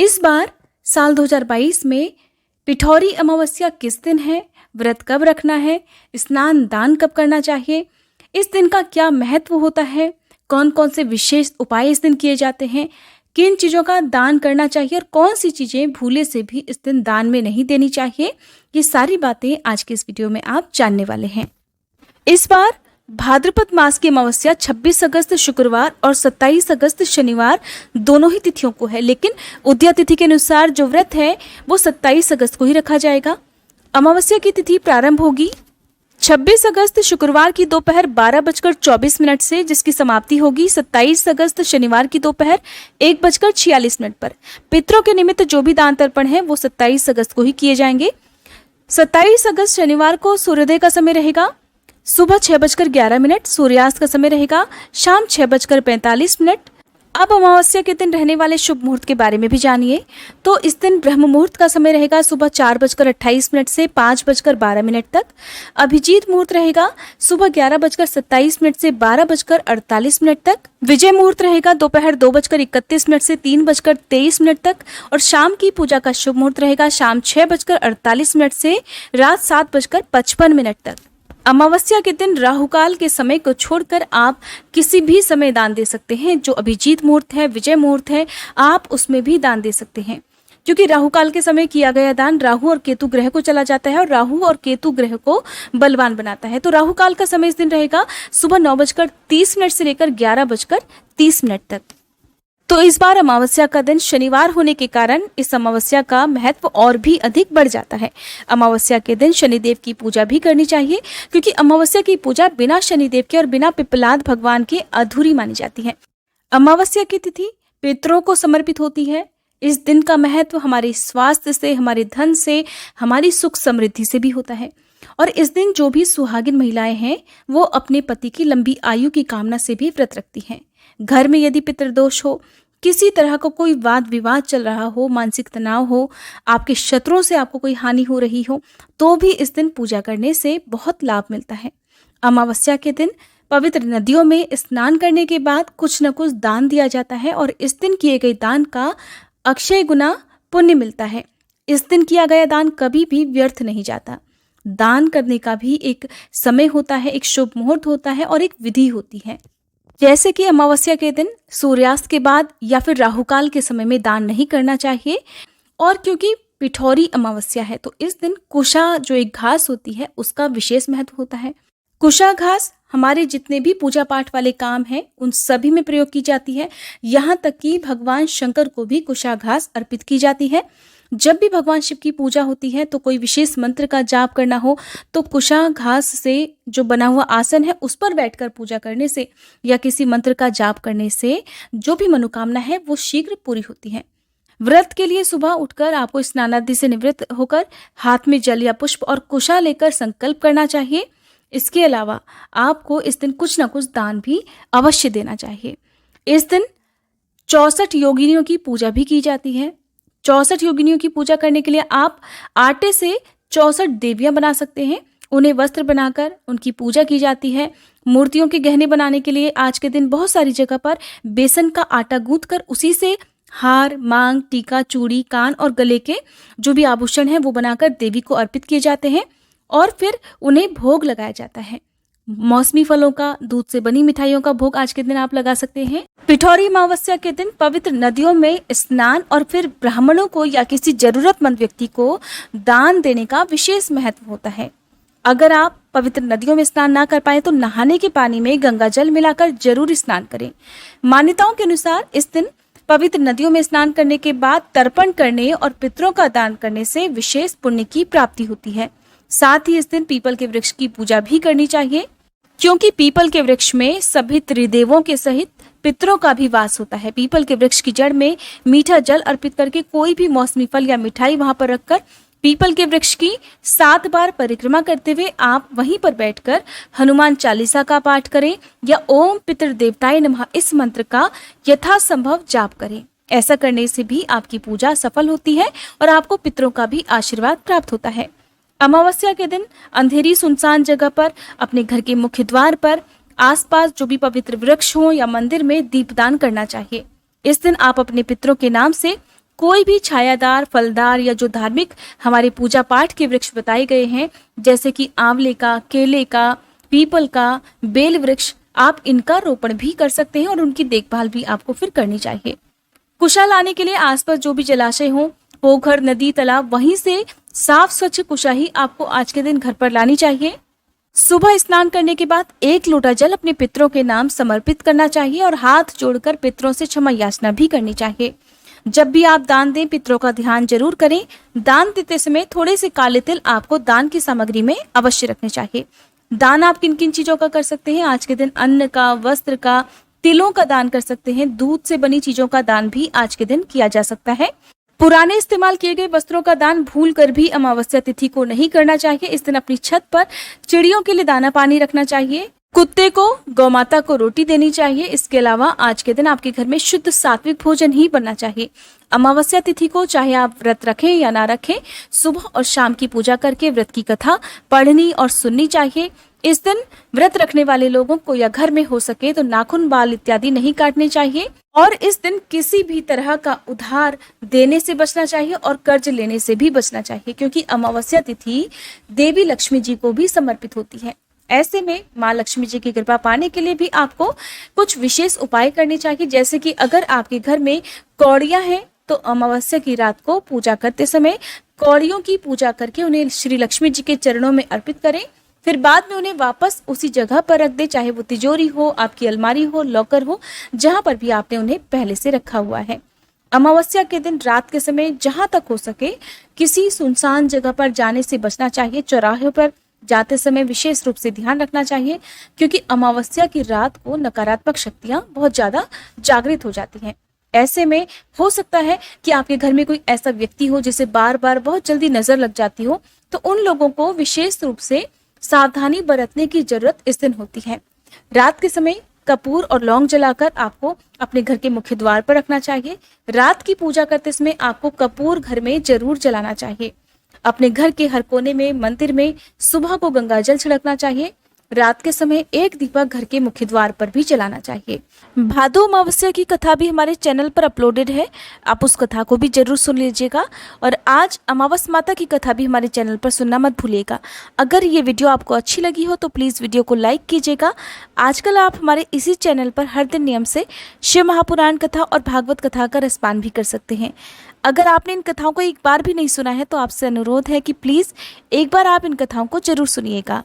इस बार साल 2022 में पिठौरी अमावस्या किस दिन है, व्रत कब रखना है, स्नान दान कब करना चाहिए, इस दिन का क्या महत्व होता है, कौन कौन से विशेष उपाय इस दिन किए जाते हैं, किन चीज़ों का दान करना चाहिए और कौन सी चीज़ें भूले से भी इस दिन दान में नहीं देनी चाहिए, ये सारी बातें आज के इस वीडियो में आप जानने वाले हैं। इस बार भाद्रपद मास की अमावस्या 26 अगस्त शुक्रवार और 27 अगस्त शनिवार दोनों ही तिथियों को है, लेकिन उदया तिथि के अनुसार जो व्रत है वो 27 अगस्त को ही रखा जाएगा। अमावस्या की तिथि प्रारंभ होगी 26 अगस्त शुक्रवार की दोपहर 12:24 से, जिसकी समाप्ति होगी 27 अगस्त शनिवार की दोपहर 1:46 पर। पितरों के निमित्त जो भी दान तर्पण है वो 27 अगस्त को ही किए जाएंगे। 27 अगस्त शनिवार को सूर्योदय का समय रहेगा सुबह 6:11, सूर्यास्त का समय रहेगा शाम 6:45। अब अमावस्या के दिन रहने वाले शुभ मुहूर्त के बारे में भी जानिए। तो इस दिन ब्रह्म मुहूर्त का समय रहेगा सुबह 4:28 से 5:12 तक। अभिजीत मुहूर्त रहेगा सुबह 11:27 से 12:48 तक। विजय मुहूर्त रहेगा दोपहर 2:31 से 3:23 तक। और शाम की पूजा का शुभ मुहूर्त रहेगा शाम 6:48 से रात 7:55 तक। अमावस्या के दिन राहुकाल के समय को छोड़कर आप किसी भी समय दान दे सकते हैं। जो अभिजीत मुहूर्त है, विजय मुहूर्त है, आप उसमें भी दान दे सकते हैं, क्योंकि राहुकाल के समय किया गया दान राहु और केतु ग्रह को चला जाता है और राहु और केतु ग्रह को बलवान बनाता है। तो राहुकाल का समय इस दिन रहेगा सुबह 9:30 से लेकर 11:30 तक। तो इस बार अमावस्या का दिन शनिवार होने के कारण इस अमावस्या का महत्व और भी अधिक बढ़ जाता है। अमावस्या के दिन शनिदेव की पूजा भी करनी चाहिए, क्योंकि अमावस्या की पूजा बिना शनिदेव के और बिना पिप्पलाद भगवान के अधूरी मानी जाती है। अमावस्या की तिथि पितरों को समर्पित होती है। इस दिन का महत्व हमारे स्वास्थ्य से, हमारे धन से, हमारी सुख समृद्धि से भी होता है। और इस दिन जो भी सुहागिन महिलाएं हैं वो अपने पति की लंबी आयु की कामना से भी व्रत रखती हैं। घर में यदि पितृदोष हो, किसी तरह का कोई वाद विवाद चल रहा हो, मानसिक तनाव हो, आपके शत्रुओं से आपको कोई हानि हो रही हो, तो भी इस दिन पूजा करने से बहुत लाभ मिलता है। अमावस्या के दिन पवित्र नदियों में स्नान करने के बाद कुछ न कुछ दान दिया जाता है और इस दिन किए गए दान का अक्षय गुना पुण्य मिलता है। इस दिन किया गया दान कभी भी व्यर्थ नहीं जाता। दान करने का भी एक समय होता है, एक शुभ मुहूर्त होता है और एक विधि होती है। जैसे कि अमावस्या के दिन सूर्यास्त के बाद या फिर राहुकाल के समय में दान नहीं करना चाहिए। और क्योंकि पिठौरी अमावस्या है तो इस दिन कुशा जो एक घास होती है उसका विशेष महत्व होता है। कुशा घास हमारे जितने भी पूजा पाठ वाले काम हैं उन सभी में प्रयोग की जाती है। यहाँ तक कि भगवान शंकर को भी कुशा घास अर्पित की जाती है। जब भी भगवान शिव की पूजा होती है तो कोई विशेष मंत्र का जाप करना हो तो कुशा घास से जो बना हुआ आसन है उस पर बैठकर पूजा करने से या किसी मंत्र का जाप करने से जो भी मनोकामना है वो शीघ्र पूरी होती है। व्रत के लिए सुबह उठकर आपको स्नानादि से निवृत्त होकर हाथ में जल या पुष्प और कुशा लेकर संकल्प करना चाहिए। इसके अलावा आपको इस दिन कुछ न कुछ दान भी अवश्य देना चाहिए। इस दिन 64 योगिनियों की पूजा भी की जाती है। 64 योगिनियों की पूजा करने के लिए आप आटे से 64 देवियां बना सकते हैं। उन्हें वस्त्र बनाकर उनकी पूजा की जाती है। मूर्तियों के गहने बनाने के लिए आज के दिन बहुत सारी जगह पर बेसन का आटा गूंथकर उसी से हार, मांग, टीका, चूड़ी, कान और गले के जो भी आभूषण हैं वो बनाकर देवी को अर्पित किए जाते हैं और फिर उन्हें भोग लगाया जाता है। मौसमी फलों का, दूध से बनी मिठाइयों का भोग आज के दिन आप लगा सकते हैं। पिठौरी अमावस्या के दिन पवित्र नदियों में स्नान और फिर ब्राह्मणों को या किसी जरूरतमंद व्यक्ति को दान देने का विशेष महत्व होता है। अगर आप पवित्र नदियों में स्नान ना कर पाए तो नहाने के पानी में गंगा जल मिलाकर जरूर स्नान करें। मान्यताओं के अनुसार इस दिन पवित्र नदियों में स्नान करने के बाद तर्पण करने और पितरों का दान करने से विशेष पुण्य की प्राप्ति होती है। साथ ही इस दिन पीपल के वृक्ष की पूजा भी करनी चाहिए, क्योंकि पीपल के वृक्ष में सभी त्रिदेवों के सहित पितरों का भी वास होता है। पीपल के वृक्ष की जड़ में मीठा जल अर्पित करके कोई भी मौसमी फल या मिठाई वहां पर रखकर पीपल के वृक्ष की 7 बार परिक्रमा करते हुए आप वहीं पर बैठकर हनुमान चालीसा का पाठ करें या ओम पितृदेवताय नमः इस मंत्र का यथासंभव जाप करें। ऐसा करने से भी आपकी पूजा सफल होती है और आपको पितरों का भी आशीर्वाद प्राप्त होता है। अमावस्या के दिन अंधेरी सुनसान जगह पर अपने घर के मुख्य द्वार पर आसपास जो भी पवित्र वृक्ष हो या मंदिर में दीपदान करना चाहिए। इस दिन आप अपने पितरों के नाम से कोई भी छायादार, फलदार या जो धार्मिक हमारे पूजा पाठ के वृक्ष बताए गए हैं, जैसे कि आंवले का, केले का, पीपल का, बेल वृक्ष, आप इनका रोपण भी कर सकते हैं और उनकी देखभाल भी आपको फिर करनी चाहिए। कुशा लाने के लिए आसपास जो भी जलाशय हो, पोखर, नदी, तालाब, वहीं से साफ स्वच्छ कुशा ही आपको आज के दिन घर पर लानी चाहिए। सुबह स्नान करने के बाद 1 लोटा जल अपने पितरों के नाम समर्पित करना चाहिए और हाथ जोड़कर पितरों से क्षमा याचना भी करनी चाहिए। जब भी आप दान दें, पितरों का ध्यान जरूर करें। दान देते समय थोड़े से काले तिल आपको दान की सामग्री में अवश्य रखने चाहिए। दान आप किन किन चीजों का कर सकते हैं? आज के दिन अन्न का, वस्त्र का, तिलों का दान कर सकते हैं। दूध से बनी चीजों का दान भी आज के दिन किया जा सकता है। पुराने इस्तेमाल किए गए वस्त्रों का दान भूलकर भी अमावस्या तिथि को नहीं करना चाहिए। इस दिन अपनी छत पर चिड़ियों के लिए दाना पानी रखना चाहिए। कुत्ते को, गौमाता को रोटी देनी चाहिए। इसके अलावा आज के दिन आपके घर में शुद्ध सात्विक भोजन ही बनना चाहिए। अमावस्या तिथि को चाहे आप व्रत रखें या ना रखें, सुबह और शाम की पूजा करके व्रत की कथा पढ़नी और सुननी चाहिए। इस दिन व्रत रखने वाले लोगों को या घर में हो सके तो नाखून, बाल इत्यादि नहीं काटने चाहिए और इस दिन किसी भी तरह का उधार देने से बचना चाहिए और कर्ज लेने से भी बचना चाहिए, क्योंकि अमावस्या तिथि देवी लक्ष्मी जी को भी समर्पित होती है। ऐसे में माँ लक्ष्मी जी की कृपा पाने के लिए भी आपको कुछ विशेष उपाय करने चाहिए, जैसे कि अगर आपके घर में कौड़ियां हैं तो अमावस्या की रात को पूजा करते समय कौड़ियों की पूजा करके उन्हें श्री लक्ष्मी जी के चरणों में अर्पित करें। फिर बाद में उन्हें वापस उसी जगह पर रख दे, चाहे वो तिजोरी हो, आपकी अलमारी हो, लॉकर हो, जहां पर भी आपने उन्हें पहले से रखा हुआ है। अमावस्या के दिन रात के समय जहां तक हो सके किसी सुनसान जगह पर जाने से बचना चाहिए। चौराहे पर जाते समय विशेष रूप से ध्यान रखना चाहिए, क्योंकि अमावस्या की रात को नकारात्मक शक्तियां बहुत ज्यादा जागृत हो जाती हैं। ऐसे में हो सकता है कि आपके घर में कोई ऐसा व्यक्ति हो जिसे बार बार बहुत जल्दी नजर लग जाती हो, तो उन लोगों को विशेष रूप से सावधानी बरतने की जरूरत इस दिन होती है। रात के समय कपूर और लौंग जलाकर आपको अपने घर के मुख्य द्वार पर रखना चाहिए। रात की पूजा करते समय आपको कपूर घर में जरूर जलाना चाहिए। अपने घर के हर कोने में, मंदिर में सुबह को गंगाजल छिड़कना चाहिए। रात के समय एक दीपक घर के मुख्य द्वार पर भी जलाना चाहिए। भादो अमावस्या की कथा भी हमारे चैनल पर अपलोडेड है, आप उस कथा को भी जरूर सुन लीजिएगा। और आज अमावस माता की कथा भी हमारे चैनल पर सुनना मत भूलिएगा। अगर ये वीडियो आपको अच्छी लगी हो तो प्लीज़ वीडियो को लाइक कीजिएगा। आजकल आप हमारे इसी चैनल पर हर दिन नियम से शिव महापुराण कथा और भागवत कथा का रसपान भी कर सकते हैं। अगर आपने इन कथाओं को एक बार भी नहीं सुना है तो आपसे अनुरोध है कि प्लीज़ एक बार आप इन कथाओं को जरूर सुनिएगा।